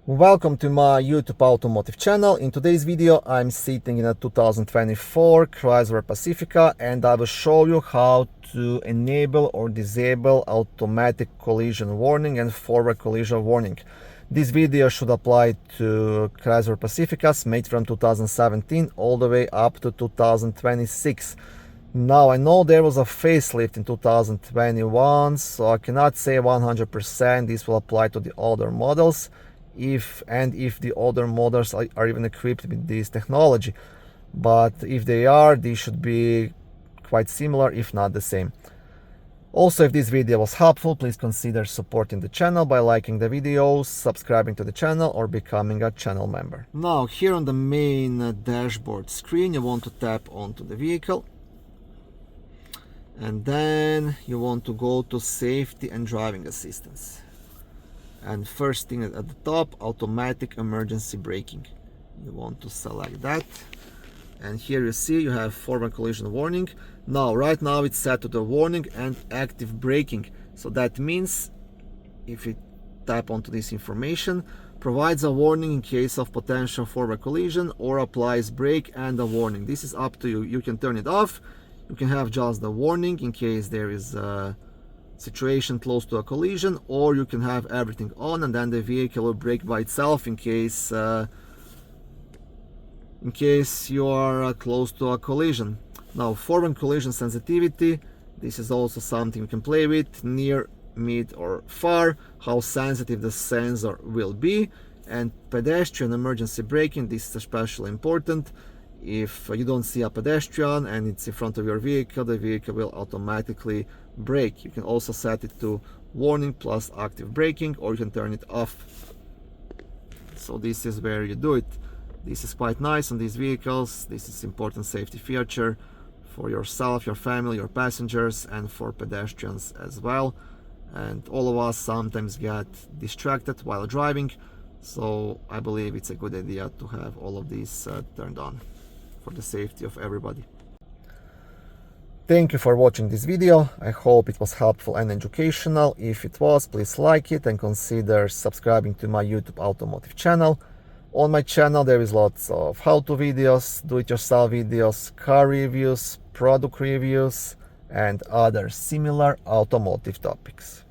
Welcome to my YouTube automotive channel. In today's video I'm sitting in a 2024 Chrysler Pacifica and I will show you how to enable or disable automatic collision warning and forward collision warning. This video should apply to Chrysler Pacificas made from 2017 all the way up to 2026. Now I know there was a facelift in 2021, so I cannot say 100% this will apply to the older models. If the older models are even equipped with this technology, but if they are, these should be quite similar, if not the same. Also, if this video was helpful, please consider supporting the channel by liking the videos, subscribing to the channel, or becoming a channel member. Now here on the main dashboard screen you want to tap onto the vehicle, and then you want to go to safety and driving assistance. And first thing at the top, automatic emergency braking. You want to select that, and here you see you have forward collision warning. Now right now it's set to the warning and active braking, so that means if you tap onto this information, provides a warning in case of potential forward collision or applies brake and a warning. This is up to you. You can turn it off, you can have just the warning in case there is a situation close to a collision, or you can have everything on and then the vehicle will brake by itself in case you are close to a collision. Now forward collision sensitivity, this is also something you can play with, near, mid or far, how sensitive the sensor will be. And pedestrian emergency braking, this is especially important. If you don't see a pedestrian and it's in front of your vehicle, the vehicle will automatically brake. You can also set it to warning plus active braking, or you can turn it off. So this is where you do it. This is quite nice on these vehicles. This is important safety feature for yourself, your family, your passengers, and for pedestrians as well. And all of us sometimes get distracted while driving, so I believe it's a good idea to have all of these turned on for the safety of everybody. Thank you for watching this video. I hope it was helpful and educational. If it was, please like it and consider subscribing to my YouTube automotive channel. On my channel there is lots of how-to videos, do-it-yourself videos, car reviews, product reviews, and other similar automotive topics.